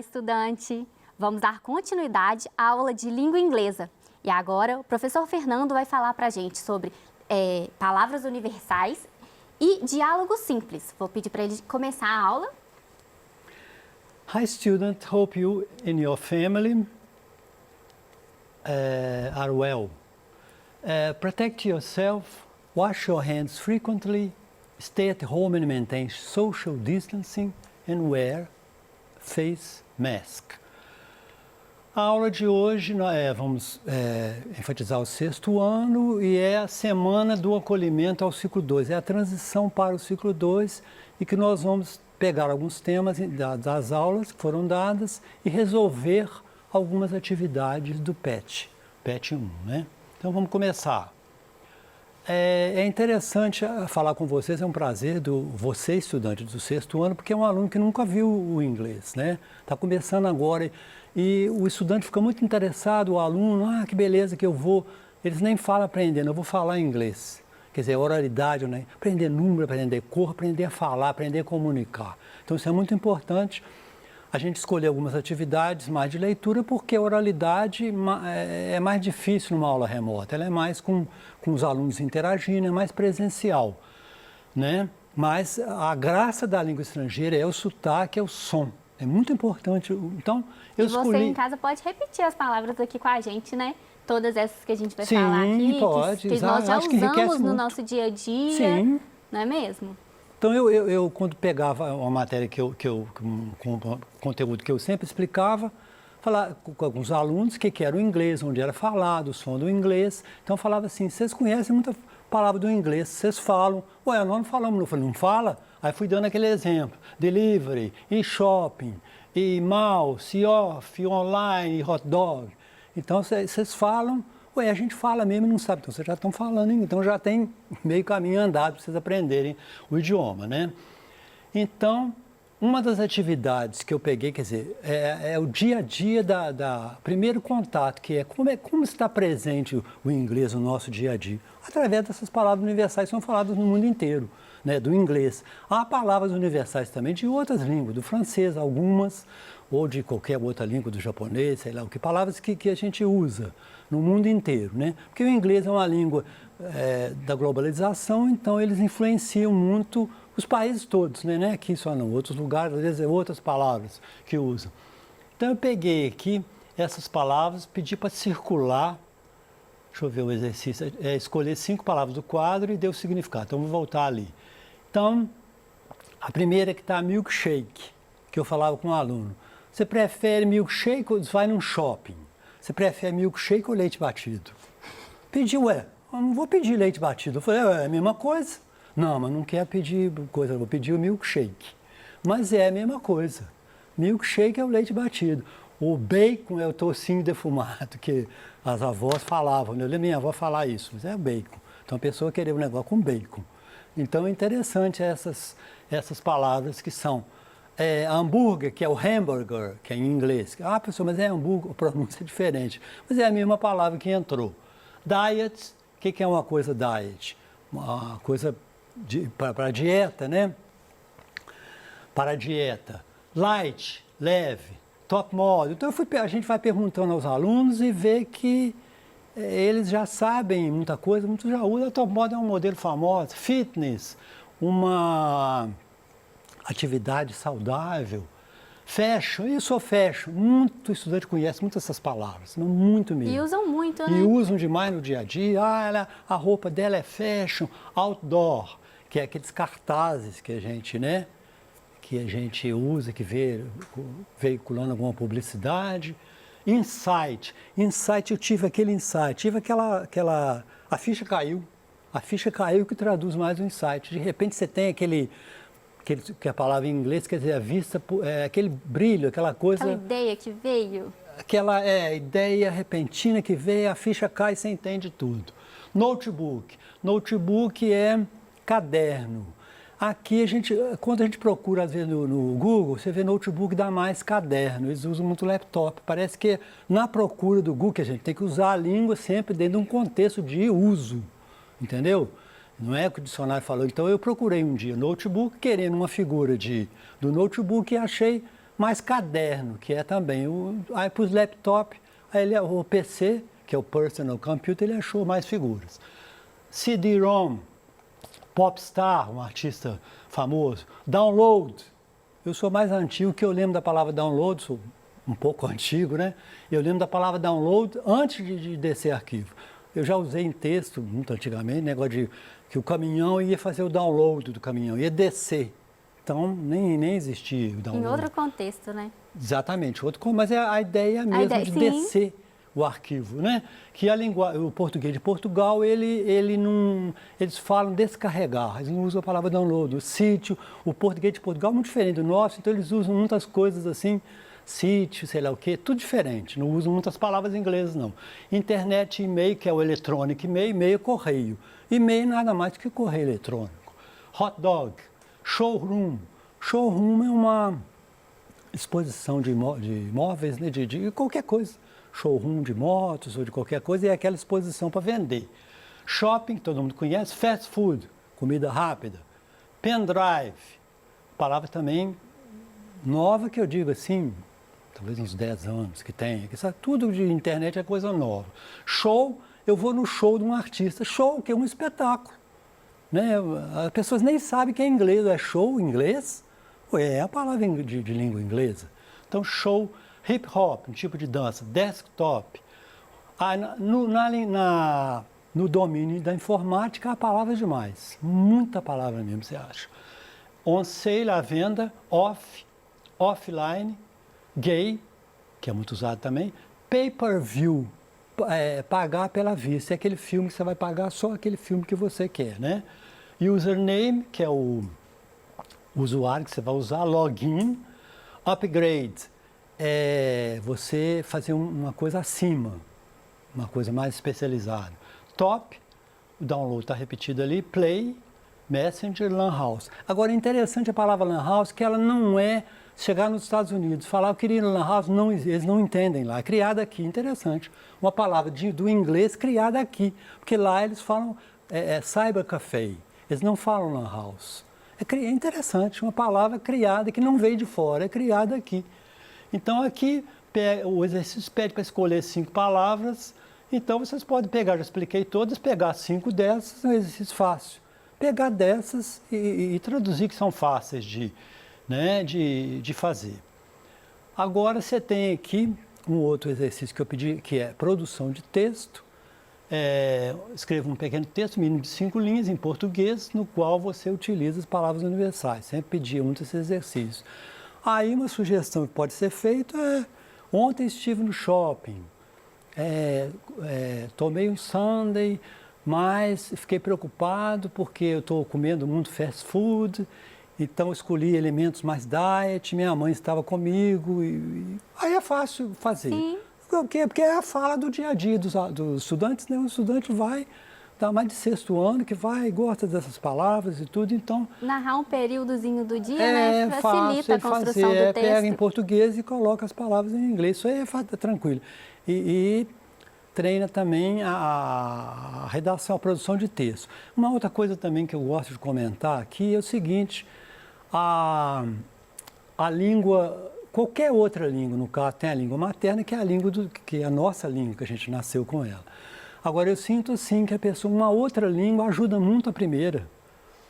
estudante! Vamos dar continuidade à aula de língua inglesa. E agora o professor Fernando vai falar para a gente sobre palavras universais e diálogo simples. Vou pedir para ele começar a aula. Hi student, hope you and your family are well. Protect yourself, wash your hands frequently, stay at home and maintain social distancing and wear face mask. A aula de hoje nós vamos enfatizar o 6º ano e é a semana do acolhimento ao ciclo 2. É a transição para o ciclo 2 e que nós vamos pegar alguns temas das aulas que foram dadas e resolver algumas atividades do PET 1, né? Então vamos começar. É interessante falar com vocês, é um prazer você, estudante do 6º ano, porque é um aluno que nunca viu o inglês, né? Está começando agora e o estudante fica muito interessado, o aluno, que beleza que eu vou, eles nem falam aprendendo, eu vou falar inglês. Quer dizer, oralidade, né? Aprender número, aprender cor, aprender a falar, aprender a comunicar. Então isso é muito importante. A gente escolheu algumas atividades mais de leitura porque a oralidade é mais difícil numa aula remota. Ela é mais com os alunos interagindo, é mais presencial, né? Mas a graça da língua estrangeira é o sotaque, é o som. É muito importante. Então, eu escolhi... E você em casa pode repetir as palavras aqui com a gente, né? Todas essas que a gente vai Sim, falar aqui, pode, que nós já usamos no muito. nosso dia a dia, Sim. Não é mesmo? Então, eu quando pegava uma matéria com conteúdo que eu sempre explicava, falar com alguns alunos que era o inglês, onde era falado, o som do inglês. Então, eu falava assim, vocês conhecem muita palavra do inglês, vocês falam. Ué, nós não falamos, eu falei, não fala? Aí fui dando aquele exemplo, delivery, e-shopping, e-mouse, e-off, online, hot dog. Então, vocês falam, ué, a gente fala mesmo e não sabe, então vocês já estão falando, então já tem meio caminho andado para vocês aprenderem o idioma, né? Então, uma das atividades que eu peguei, quer dizer, é o dia a dia primeiro contato, que é como está presente o inglês no nosso dia a dia, através dessas palavras universais que são faladas no mundo inteiro, né, do inglês. Há palavras universais também de outras línguas, do francês, algumas, ou de qualquer outra língua, do japonês, sei lá o que, palavras que a gente usa no mundo inteiro, né? Porque o inglês é uma língua da globalização, então eles influenciam muito os países todos, né? Não é aqui só não, outros lugares, às vezes é outras palavras que usam. Então eu peguei aqui essas palavras, pedi para circular, deixa eu ver o exercício, escolher 5 palavras do quadro e deu o significado, então vou voltar ali. Então, a primeira que está milkshake, que eu falava com o aluno. Você prefere milkshake ou vai num shopping? Você prefere milkshake ou leite batido? Pedi, eu não vou pedir leite batido. Eu falei, é a mesma coisa. Não, mas não quero pedir coisa, eu vou pedir o milkshake. Mas é a mesma coisa. Milkshake é o leite batido. O bacon é o tocinho defumado, que as avós falavam. Eu lembro minha avó falar isso, mas é bacon. Então a pessoa queria um negócio com bacon. Então é interessante essas palavras que são hambúrguer, que é o hamburger, que é em inglês. Pessoal, mas é hambúrguer, a pronúncia é diferente. Mas é a mesma palavra que entrou. Diet, o que é uma coisa diet? Uma coisa para dieta, né? Para dieta. Light, leve, top model. Então a gente vai perguntando aos alunos e vê que eles já sabem muita coisa, muitos já usam. A top model é um modelo famoso. Fitness, uma atividade saudável. Fashion, eu sou fashion. Muito estudante conhece muito essas palavras, muito mesmo. E usam muito, né? E usam demais no dia a dia. A roupa dela é fashion, outdoor, que é aqueles cartazes que a gente, né? Que a gente usa, que vê veiculando alguma publicidade. Insight, eu tive aquele insight, tive a ficha caiu. A ficha caiu que traduz mais o insight. De repente você tem que a palavra em inglês quer dizer a vista, aquele brilho, aquela coisa... Aquela ideia que veio. Aquela ideia repentina que veio, a ficha cai e você entende tudo. Notebook é caderno. Aqui, quando a gente procura, às vezes, no Google, você vê notebook dá mais caderno, eles usam muito laptop. Parece que na procura do Google, que a gente tem que usar a língua sempre dentro de um contexto de uso, entendeu? Não é o que o dicionário falou. Então, eu procurei um dia notebook, querendo uma figura do notebook e achei mais caderno, que é também. Aí para os laptop, aí o PC, que é o Personal Computer, ele achou mais figuras. CD-ROM, Popstar, um artista famoso. Download, eu sou mais antigo que eu lembro da palavra download, sou um pouco antigo, né? Eu lembro da palavra download antes de descer arquivo. Eu já usei em texto, muito antigamente, negócio de que o caminhão ia fazer o download do caminhão, ia descer. Então, nem existia o download. Em outro contexto, né? Exatamente, mas a ideia mesmo de descer o arquivo, né? Que o português de Portugal, eles falam descarregar, eles não usam a palavra download. O sítio, o português de Portugal é muito diferente do nosso, então eles usam muitas coisas assim, sítio, sei lá o quê, tudo diferente, não usam muitas palavras inglesas, não. Internet, e-mail, que é o electronic e-mail, e-mail é correio. E-mail nada mais do que correio eletrônico. Hot dog, showroom. Showroom é uma exposição de imóveis, né, de qualquer coisa. Showroom de motos ou de qualquer coisa, e é aquela exposição para vender. Shopping, todo mundo conhece, fast food, comida rápida. Pendrive, palavra também nova, que eu digo assim, talvez uns 10 anos que tem. Tudo de internet é coisa nova. Show, eu vou no show de um artista. Show, que é um espetáculo. Né? As pessoas nem sabem que é inglês, é show em inglês. É a palavra de língua inglesa. Então, show, hip hop, um tipo de dança, desktop. No domínio da informática, há palavras demais. Muita palavra mesmo, você acha. On sale, à venda, offline, gay, que é muito usado também, pay-per-view, pagar pela vista, é aquele filme que você vai pagar só aquele filme que você quer, né? Username, que é o usuário que você vai usar, login, upgrade, é você fazer uma coisa acima, uma coisa mais especializada. Top, o download está repetido ali, play, messenger, lan house. Agora, interessante a palavra lan house, que ela não é chegar nos Estados Unidos, falar eu queria ir lan house, não, eles não entendem lá, é criada aqui, interessante. Uma palavra do inglês criada aqui, porque lá eles falam cybercafé, eles não falam lan house. É interessante, uma palavra criada que não veio de fora, é criada aqui. Então aqui o exercício pede para escolher 5 palavras, então vocês podem pegar, já expliquei todas, pegar 5 dessas, é um exercício fácil. Pegar dessas e traduzir, que são fáceis de fazer. Agora você tem aqui um outro exercício que eu pedi, que é produção de texto. Escreva um pequeno texto, mínimo de 5 linhas em português, no qual você utiliza as palavras universais. Sempre pedia muito esse exercício. Aí uma sugestão que pode ser feita é: ontem estive no shopping, tomei um sundae, mas fiquei preocupado porque eu estou comendo muito fast food, então escolhi elementos mais diet, minha mãe estava comigo, aí é fácil fazer. Sim. Por quê? Porque é a fala do dia a dia dos estudantes, né? O estudante vai, dá mais de 6º ano, que gosta dessas palavras e tudo, então... Narrar um períodozinho do dia, né? Facilita a construção do texto. Pega em português e coloca as palavras em inglês, isso aí é tranquilo. E treina também a redação, a produção de texto. Uma outra coisa também que eu gosto de comentar aqui é o seguinte: a língua, qualquer outra língua, no caso tem a língua materna, que é a língua que é a nossa língua, que a gente nasceu com ela. Agora eu sinto sim que uma outra língua ajuda muito a primeira.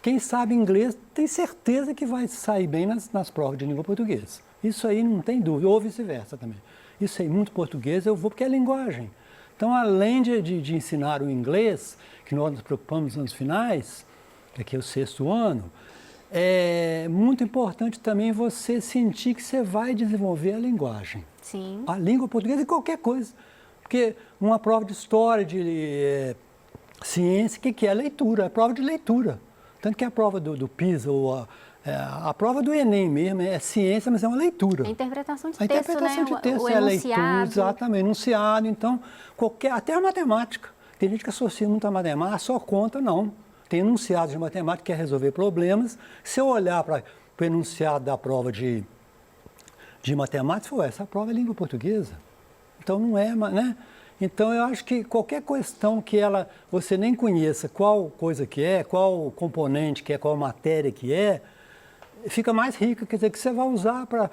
Quem sabe inglês tem certeza que vai sair bem nas provas de língua portuguesa. Isso aí não tem dúvida, ou vice-versa também. Isso aí, muito português, eu vou porque é linguagem. Então, além de ensinar o inglês, que nós nos preocupamos nos anos finais, que é o 6º ano, é muito importante também você sentir que você vai desenvolver a linguagem. Sim. A língua portuguesa e qualquer coisa. Porque uma prova de história, de ciência, o que é? Leitura, é prova de leitura. Tanto que a prova do PISA ou a prova do Enem mesmo é ciência, mas é uma leitura. A interpretação de texto, né? A interpretação de texto é a leitura, exatamente, enunciado. Então, até a matemática. Tem gente que associa muito a matemática, só conta, não. Tem enunciados de matemática que quer resolver problemas. Se eu olhar para o enunciado da prova de matemática, essa prova é língua portuguesa. Então, não é, né? Então, eu acho que qualquer questão que você nem conheça qual coisa que é, qual componente que é, qual matéria que é, fica mais rica, quer dizer, que você vai usar para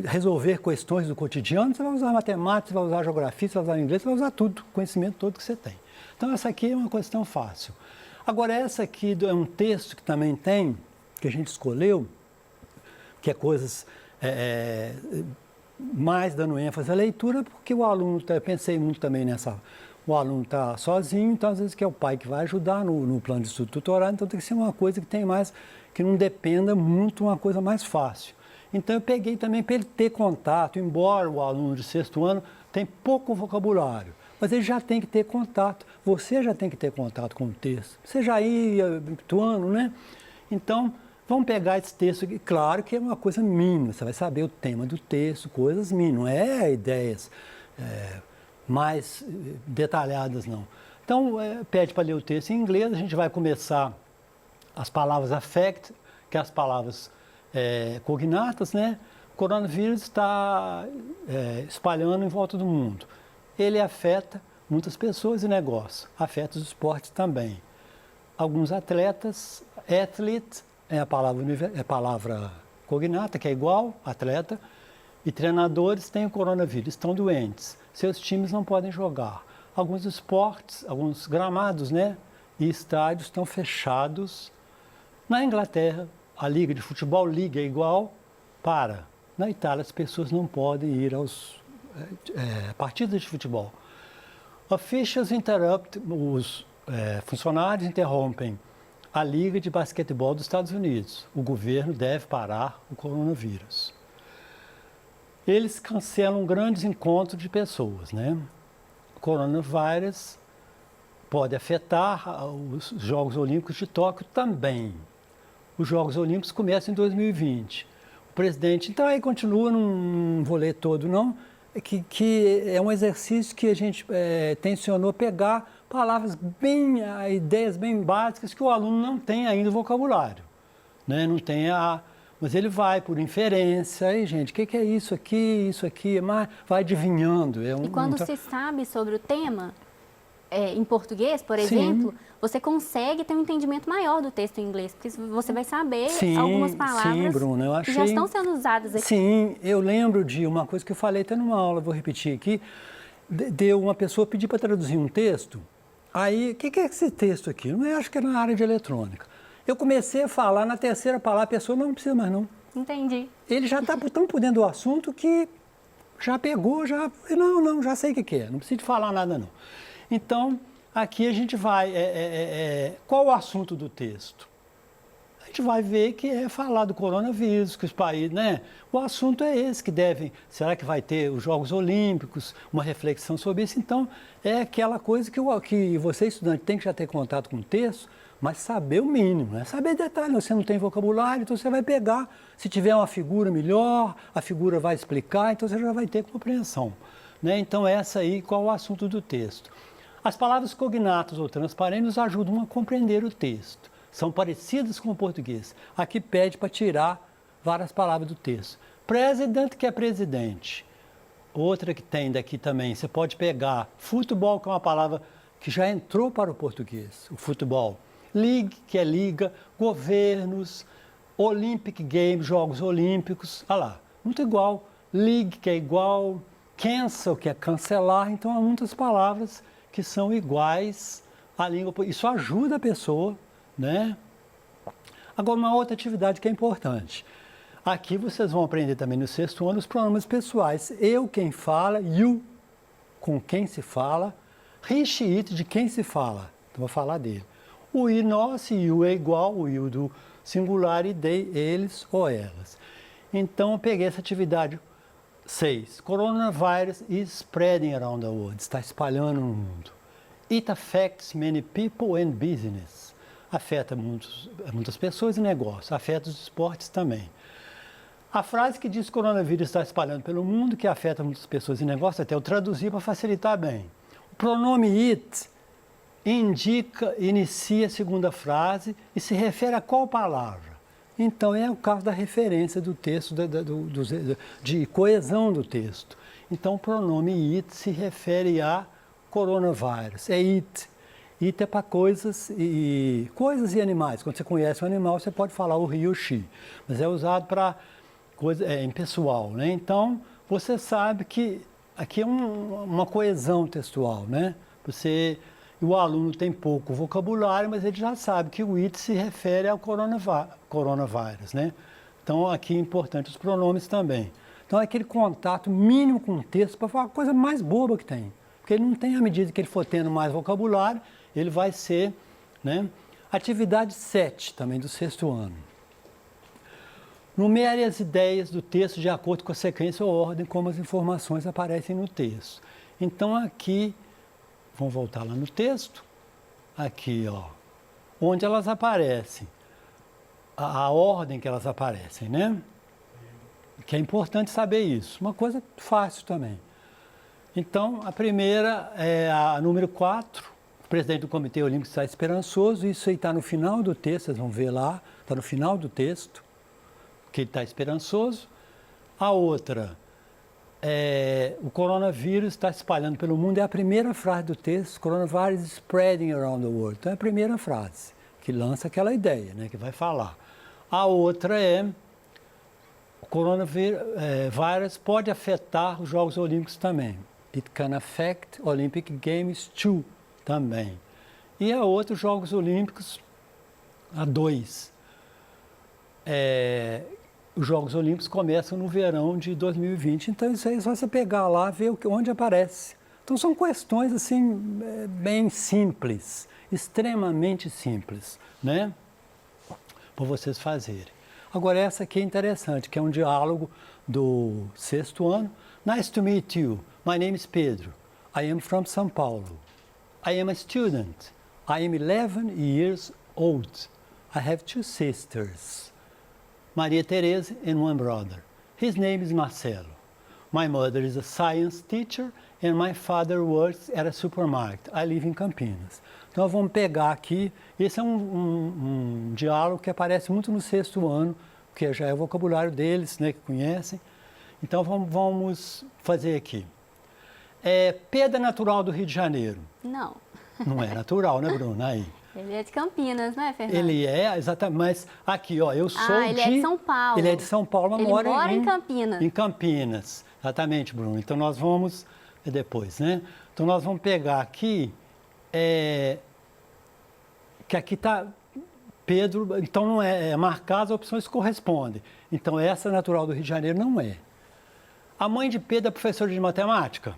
resolver questões do cotidiano, você vai usar matemática, você vai usar geografia, você vai usar inglês, você vai usar tudo, conhecimento todo que você tem. Então, essa aqui é uma questão fácil. Agora, essa aqui é um texto que também tem, que a gente escolheu, que é coisas mais dando ênfase à leitura, porque o aluno, eu pensei muito também nessa, o aluno está sozinho, então às vezes que é o pai que vai ajudar no plano de estudo tutorado, então tem que ser uma coisa que tem mais, que não dependa muito, uma coisa mais fácil. Então eu peguei também para ele ter contato, embora o aluno de 6º ano tem pouco vocabulário, mas ele já tem que ter contato, você já tem que ter contato com o texto, você já ia habituando, né? Então, vamos pegar esse texto aqui, claro que é uma coisa mínima, você vai saber o tema do texto, coisas mínimas, não é ideias mais detalhadas, não. Então, pede para ler o texto em inglês, a gente vai começar as palavras affect, que é as palavras cognatas, né? O coronavírus está espalhando em volta do mundo. Ele afeta muitas pessoas e negócios, afeta os esportes também. Alguns atletas, athlete, é a palavra cognata, que é igual, atleta, e treinadores têm o coronavírus, estão doentes. Seus times não podem jogar. Alguns esportes, alguns gramados, né, e estádios estão fechados. Na Inglaterra, a liga de futebol, liga é igual, para. Na Itália, as pessoas não podem ir aos partidas de futebol. Officials interrupt, os funcionários interrompem a Liga de Basquetebol dos Estados Unidos. O governo deve parar o coronavírus. Eles cancelam grandes encontros de pessoas, né? O coronavírus pode afetar os Jogos Olímpicos de Tóquio também. Os Jogos Olímpicos começam em 2020. O presidente, então aí continua, não vou ler todo não, que é um exercício que a gente tensionou pegar palavras ideias bem básicas que o aluno não tem ainda o vocabulário, né? Não tem mas ele vai por inferência, aí gente, o que é isso aqui, mas vai adivinhando. E quando se sabe sobre o tema, em português, por exemplo, você consegue ter um entendimento maior do texto em inglês, porque você vai saber algumas palavras Bruna, eu achei, que já estão sendo usadas aqui. Sim, eu lembro de uma coisa que eu falei até numa aula, vou repetir aqui, deu uma pessoa pedir para traduzir um texto, aí, o que é esse texto aqui? Eu acho que é na área de eletrônica. Eu comecei a falar, na terceira palavra, a pessoa não precisa mais não. Entendi. Ele já está tão por dentro do assunto que já pegou, já sei o que é, não precisa de falar nada não. Então, aqui a gente vai, qual o assunto do texto? A gente vai ver que é falar do coronavírus, que os países, né? O assunto é esse, que será que vai ter os Jogos Olímpicos, uma reflexão sobre isso? Então, é aquela coisa que você, estudante, tem que já ter contato com o texto, mas saber o mínimo, né? Saber detalhes, você não tem vocabulário, então você vai pegar, se tiver uma figura melhor, a figura vai explicar, então você já vai ter compreensão, né? Então, essa aí, qual o assunto do texto? As palavras cognatas ou transparentes nos ajudam a compreender o texto. São parecidas com o português. Aqui pede para tirar várias palavras do texto. President, que é presidente. Outra que tem daqui também, você pode pegar futebol, que é uma palavra que já entrou para o português, o futebol. League, que é liga, governos, Olympic Games, Jogos Olímpicos, olha lá, muito igual. League, que é igual, cancel, que é cancelar, então há muitas palavras que são iguais à língua. Isso ajuda a pessoa, né? Agora, uma outra atividade que é importante. Aqui vocês vão aprender também no 6º ano os pronomes pessoais. Eu, quem fala, you, com quem se fala, he, she, it, de quem se fala. Então, vou falar dele. O I, nós, you é igual, o you do singular e they, eles ou elas. Então, eu peguei essa atividade 6. Coronavirus is spreading around the world. Está espalhando no mundo. It affects many people and business. Afeta muitas pessoas e negócios. Afeta os esportes também. A frase que diz que o coronavírus está espalhando pelo mundo, que afeta muitas pessoas e negócios, até eu traduzi para facilitar bem. O pronome it inicia a segunda frase e se refere a qual palavra? Então, é o caso da referência do texto, de coesão do texto. Então, o pronome it se refere a coronavírus, é it. It é para coisas e animais. Quando você conhece um animal, você pode falar o he ou she, mas é usado para impessoal, né? Então, você sabe que aqui é uma coesão textual, né? O aluno tem pouco vocabulário, mas ele já sabe que o it se refere ao coronavírus, né? Então, aqui é importante os pronomes também. Então, é aquele contato mínimo com o texto para falar a coisa mais boba que tem. Porque ele não tem, à medida que ele for tendo mais vocabulário, ele vai ser, né? Atividade 7, também do 6º ano. Numere as ideias do texto de acordo com a sequência ou ordem como as informações aparecem no texto. Então, aqui, vamos voltar lá no texto, aqui, ó, onde elas aparecem, a ordem que elas aparecem, né? Que é importante saber isso. Uma coisa fácil também. Então, a primeira é a número 4, o presidente do Comitê Olímpico está esperançoso, isso aí está no final do texto, vocês vão ver lá, está no final do texto, que ele está esperançoso. A outra, o coronavírus está espalhando pelo mundo, é a primeira frase do texto, coronavirus is spreading around the world. Então, é a primeira frase, que lança aquela ideia, né, que vai falar. A outra o coronavírus pode afetar os Jogos Olímpicos também. It can affect Olympic Games too, também. E a outra, os Jogos Olímpicos, a 2. Os Jogos Olímpicos começam no verão de 2020, então isso aí é só você pegar lá e ver onde aparece. Então são questões assim, bem simples, extremamente simples, né? Para vocês fazerem. Agora essa aqui é interessante, que é um diálogo do 6º ano. Nice to meet you. My name is Pedro. I am from São Paulo. I am a student. I am 11 years old. I have 2 sisters. Maria Teresa and one brother. His name is Marcelo. My mother is a science teacher and my father works at a supermarket. I live in Campinas. Então vamos pegar aqui, esse é um diálogo que aparece muito no 6º ano, porque já é o vocabulário deles, né, que conhecem. Então vamos fazer aqui. Pedro é natural do Rio de Janeiro? Não. Não é natural, né, Bruna? Aí. Ele é de Campinas, não é, Fernando? Ele é, exatamente, mas aqui, ó, eu sou ele é de São Paulo. Ele é de São Paulo, mas ele mora em Campinas. Em Campinas, exatamente, Bruno. Então nós vamos, depois, né? Então nós vamos pegar aqui, que aqui está Pedro, então não é marcar as opções que correspondem. Então essa natural do Rio de Janeiro não é. A mãe de Pedro é professora de matemática?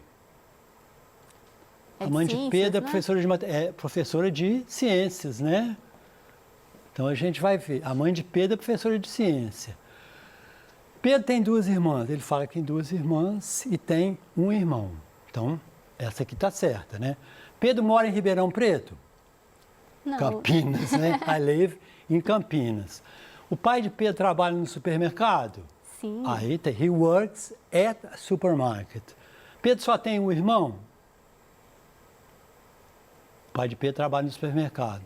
A mãe de Pedro é professora de ciências, né? Então a gente vai ver. A mãe de Pedro é professora de ciência. Pedro tem 2 irmãs. Ele fala que tem 2 irmãs e tem um irmão. Então, essa aqui está certa, né? Pedro mora em Ribeirão Preto? Não. Campinas, né? I live em Campinas. O pai de Pedro trabalha no supermercado? Sim. Aí tem. He works at a supermarket. Pedro só tem um irmão? O pai de Pedro trabalha no supermercado.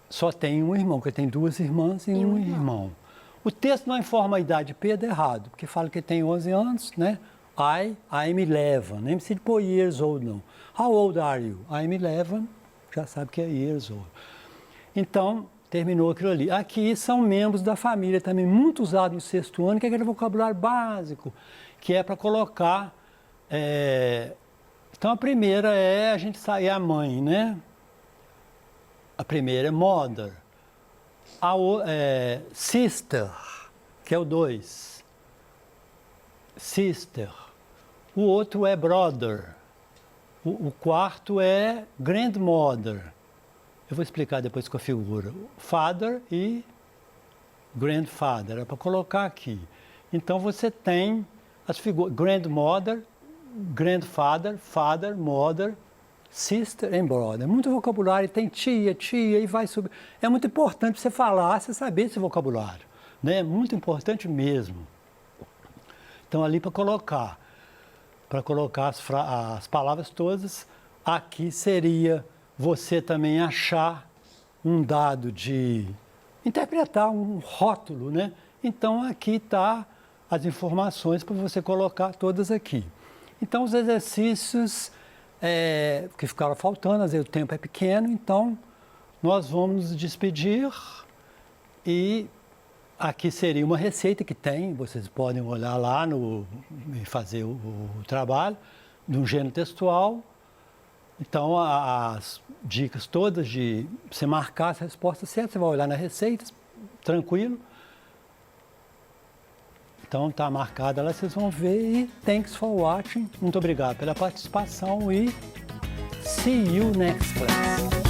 Só tem um irmão, porque tem 2 irmãs e um irmão. O texto não informa a idade de Pedro errado, porque fala que ele tem 11 anos, né? I'm 11. Nem precisa de pôr years old, não. How old are you? I'm 11. Já sabe que é years old. Então, terminou aquilo ali. Aqui são membros da família também, muito usado no 6º ano, que é aquele vocabulário básico, que é para colocar... Então, a primeira a gente sair a mãe, né? A primeira é mother. Sister, que é o 2. Sister. O outro é brother. O quarto é grandmother. Eu vou explicar depois com a figura. Father e grandfather. É para colocar aqui. Então, você tem as figuras grandmother, grandfather, father, mother, sister and brother. Muito vocabulário, tem tia, e vai subir. É muito importante você falar, você saber esse vocabulário, né? Muito importante mesmo. Então, ali para colocar as palavras todas, aqui seria você também achar um dado de interpretar um rótulo, né? Então, aqui está as informações para você colocar todas aqui. Então, os exercícios que ficaram faltando, às vezes o tempo é pequeno, então nós vamos nos despedir e Aqui seria uma receita que tem, vocês podem olhar lá e fazer o trabalho, de um gênero textual. Então, as dicas todas de você marcar as respostas certas, você vai olhar na receita, tranquilo. Então, está marcada lá, vocês vão ver e thanks for watching. Muito obrigado pela participação e see you next class.